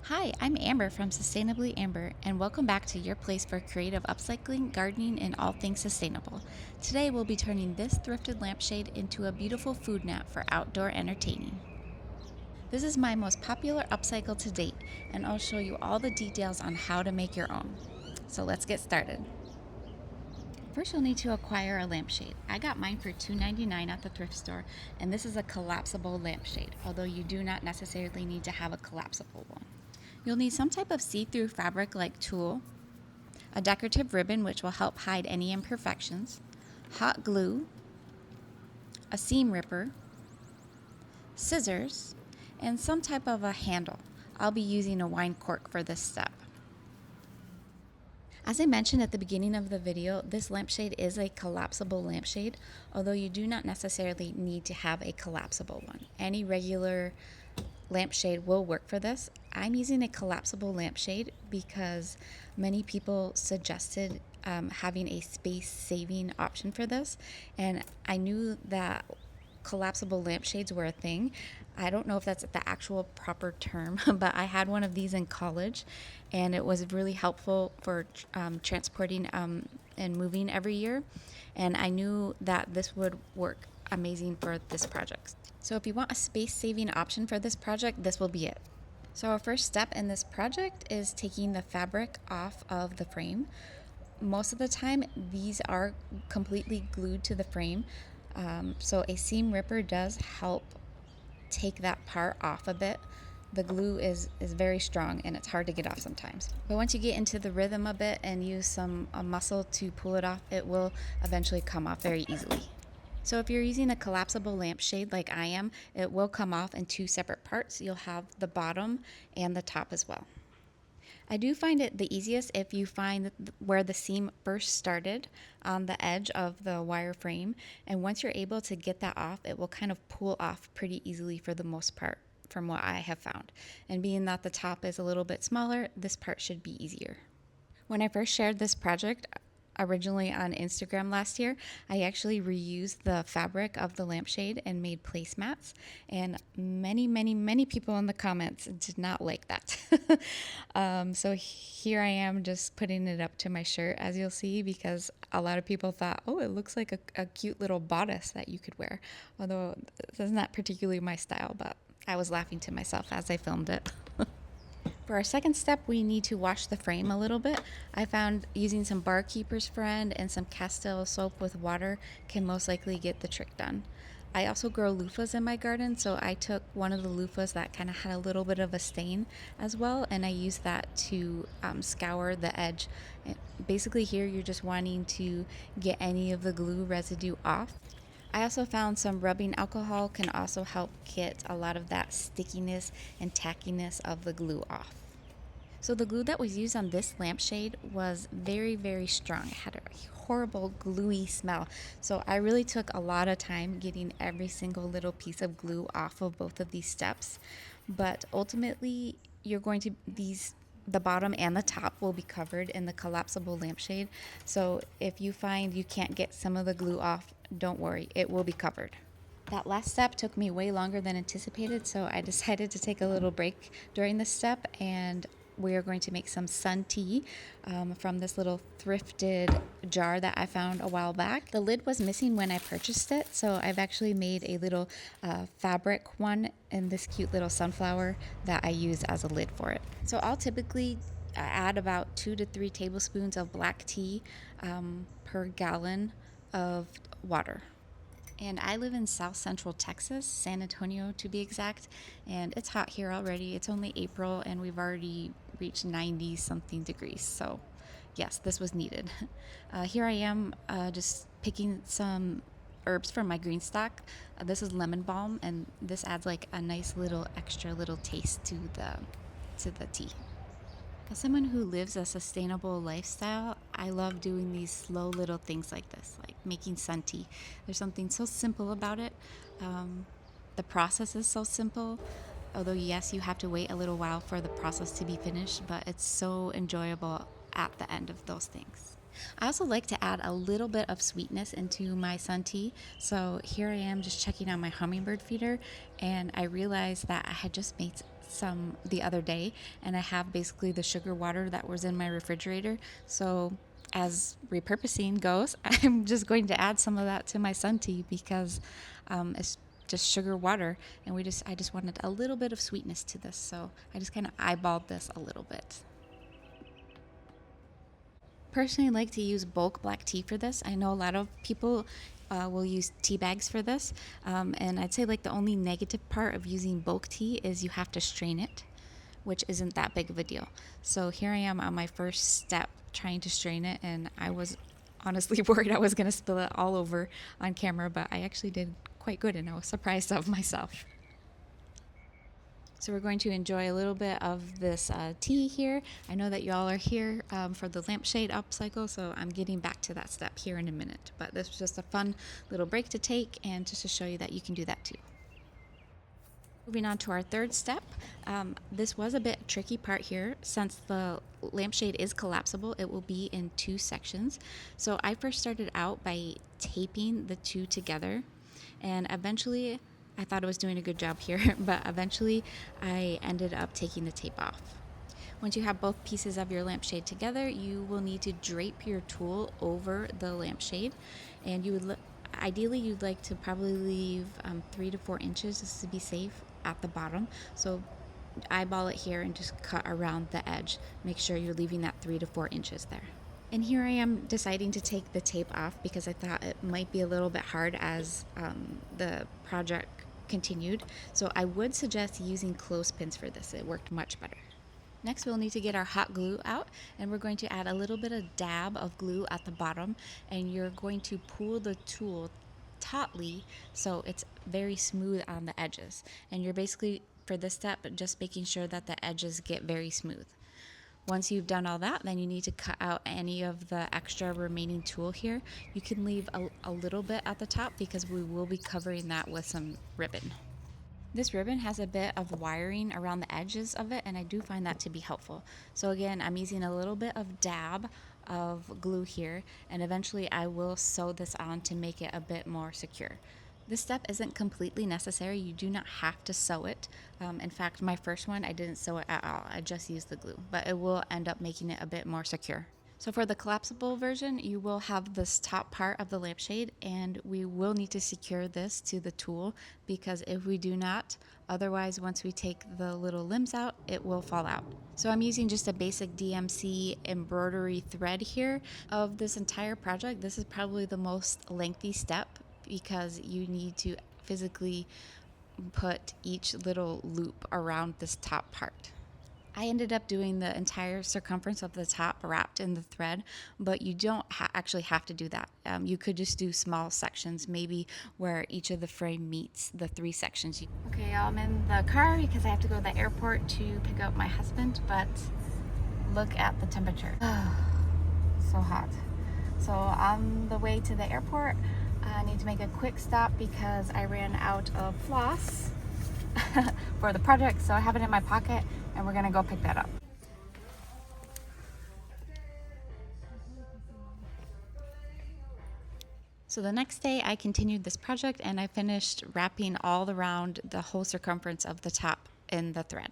Hi, I'm Amber from Sustainably Amber, and welcome back to your place for creative upcycling, gardening, and all things sustainable. Today we'll be turning this thrifted lampshade into a beautiful food mat for outdoor entertaining. This is my most popular upcycle to date, and I'll show you all the details on how to make your own. So let's get started. First, you'll need to acquire a lampshade. I got mine for $2.99 at the thrift store, and this is a collapsible lampshade, although you do not necessarily need to have a collapsible one. You'll need some type of see-through fabric like tulle, a decorative ribbon which will help hide any imperfections, hot glue, a seam ripper, scissors, and some type of a handle. I'll be using a wine cork for this step. As I mentioned at the beginning of the video, this lampshade is a collapsible lampshade, although you do not necessarily need to have a collapsible one. Any regular lampshade will work for this. I'm using a collapsible lampshade because many people suggested having a space saving option for this, and I knew that collapsible lampshades were a thing. I don't know if that's the actual proper term, but I had one of these in college, and it was really helpful for transporting and moving every year. And I knew that this would work amazing for this project. So if you want a space-saving option for this project, this will be it. So our first step in this project is taking the fabric off of the frame. Most of the time, these are completely glued to the frame. So a seam ripper does help take that part off a bit. The glue is very strong and it's hard to get off sometimes. But once you get into the rhythm a bit and use some muscle to pull it off, it will eventually come off very easily. So if you're using a collapsible lampshade like I am, it will come off in two separate parts. You'll have the bottom and the top as well. I do find it the easiest if you find where the seam first started on the edge of the wire frame, and once you're able to get that off, it will kind of pull off pretty easily for the most part from what I have found. And being that the top is a little bit smaller, this part should be easier. When I first shared this project originally on Instagram last year, I actually reused the fabric of the lampshade and made placemats, and many people in the comments did not like that. So here I am just putting it up to my shirt, as you'll see, because a lot of people thought, oh, it looks like a cute little bodice that you could wear, although this is not particularly my style, but I was laughing to myself as I filmed it. For our second step, we need to wash the frame a little bit. I found using some Barkeeper's Friend and some Castile soap with water can most likely get the trick done. I also grow loofahs in my garden, so I took one of the loofahs that kind of had a little bit of a stain as well, and I used that to scour the edge. Basically here you're just wanting to get any of the glue residue off. I also found some rubbing alcohol can also help get a lot of that stickiness and tackiness of the glue off. So the glue that was used on this lampshade was very strong. It had a horrible gluey smell. So I really took a lot of time getting every single little piece of glue off of both of these steps. But ultimately, the bottom and the top will be covered in the collapsible lampshade. So if you find you can't get some of the glue off, don't worry, it will be covered. That last step took me way longer than anticipated, so I decided to take a little break during this step, and we are going to make some sun tea from this little thrifted jar that I found a while back. The lid was missing when I purchased it, so I've actually made a little fabric one in this cute little sunflower that I use as a lid for it. So I'll typically add about 2 to 3 tablespoons of black tea per gallon of water. And I live in South Central Texas, San Antonio to be exact, and it's hot here already. It's only April and we've already reached 90 something degrees, so yes, this was needed. Here I am just picking some herbs from my green stock. This is lemon balm, and this adds like a nice little extra little taste to the tea. As someone who lives a sustainable lifestyle, I love doing these slow little things like this, like making sun tea. There's something so simple about it. The process is so simple, although yes, you have to wait a little while for the process to be finished, but it's so enjoyable at the end of those things. I also like to add a little bit of sweetness into my sun tea. So here I am just checking on my hummingbird feeder, and I realized that I had just made some the other day, and I have basically the sugar water that was in my refrigerator. So as repurposing goes, I'm just going to add some of that to my sun tea because it's just sugar water, and I just wanted a little bit of sweetness to this, so I just kind of eyeballed this a little bit. Personally, I like to use bulk black tea for this. I know a lot of people will use tea bags for this, and I'd say like the only negative part of using bulk tea is you have to strain it, which isn't that big of a deal. So here I am on my first step trying to strain it, and I was honestly worried I was going to spill it all over on camera, but I actually did quite good, and I was surprised of myself. So we're going to enjoy a little bit of this tea here. I know that y'all are here for the lampshade upcycle, so I'm getting back to that step here in a minute. But this was just a fun little break to take, and just to show you that you can do that too. Moving on to our third step, this was a bit tricky part here. Since the lampshade is collapsible, it will be in two sections. So I first started out by taping the two together, and eventually I thought I was doing a good job here, but eventually I ended up taking the tape off. Once you have both pieces of your lampshade together, you will need to drape your tool over the lampshade, and you would ideally you'd like to probably leave 3 to 4 inches just to be safe at the bottom. So eyeball it here and just cut around the edge. Make sure you're leaving that 3 to 4 inches there. And here I am deciding to take the tape off because I thought it might be a little bit hard as the project continued. So I would suggest using clothespins for this. It worked much better. Next, we'll need to get our hot glue out, and we're going to add a little bit of dab of glue at the bottom, and you're going to pull the tool tautly so it's very smooth on the edges. And you're basically, for this step, just making sure that the edges get very smooth. Once you've done all that, then you need to cut out any of the extra remaining tool here. You can leave a little bit at the top because we will be covering that with some ribbon. This ribbon has a bit of wiring around the edges of it, and I do find that to be helpful. So again, I'm using a little bit of dab of glue here, and eventually I will sew this on to make it a bit more secure. This step isn't completely necessary. You do not have to sew it. In fact, my first one, I didn't sew it at all. I just used the glue, but it will end up making it a bit more secure. So for the collapsible version, you will have this top part of the lampshade, and we will need to secure this to the tool, because if we do not, otherwise once we take the little limbs out, it will fall out. So I'm using just a basic DMC embroidery thread here. Of this entire project, this is probably the most lengthy step because you need to physically put each little loop around this top part. I ended up doing the entire circumference of the top wrapped in the thread, but you don't actually have to do that. You could just do small sections, maybe where each of the frame meets the 3 sections. Okay, I'm in the car because I have to go to the airport to pick up my husband, but look at the temperature. So hot. So on the way to the airport, I need to make a quick stop because I ran out of floss for the project, so I have it in my pocket and we're gonna go pick that up. So the next day I continued this project and I finished wrapping all around the whole circumference of the top in the thread.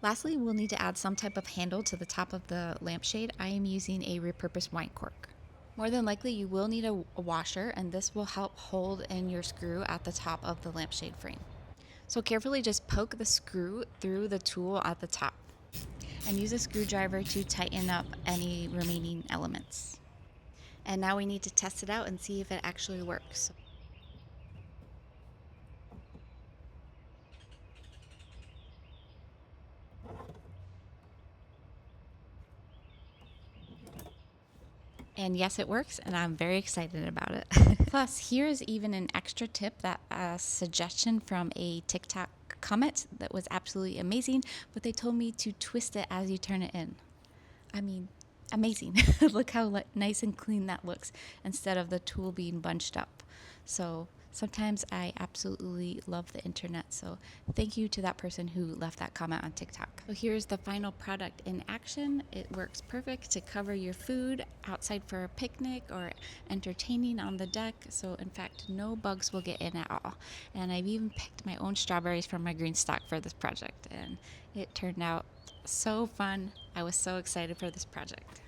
Lastly, we'll need to add some type of handle to the top of the lampshade. I am using a repurposed wine cork. More than likely you will need a washer, and this will help hold in your screw at the top of the lampshade frame. So carefully just poke the screw through the tool at the top and use a screwdriver to tighten up any remaining elements. And now we need to test it out and see if it actually works. And yes, it works, and I'm very excited about it. Plus, here's even an extra tip, that a suggestion from a TikTok comment that was absolutely amazing, but they told me to twist it as you turn it in. I mean, amazing. Look how nice and clean that looks instead of the tool being bunched up. So Sometimes I absolutely love the internet, so thank you to that person who left that comment on TikTok. So here's the final product in action. It works perfect to cover your food outside for a picnic or entertaining on the deck. So in fact, no bugs will get in at all. And I've even picked my own strawberries from my green stock for this project, and it turned out so fun. I was so excited for this project.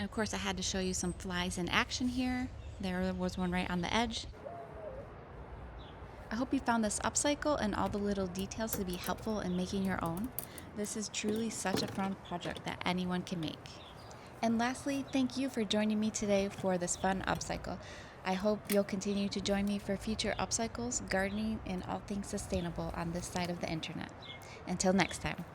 And of course, I had to show you some flies in action here. There was one right on the edge. I hope you found this upcycle and all the little details to be helpful in making your own. This is truly such a fun project that anyone can make. And lastly, thank you for joining me today for this fun upcycle. I hope you'll continue to join me for future upcycles, gardening, and all things sustainable on this side of the internet. Until next time.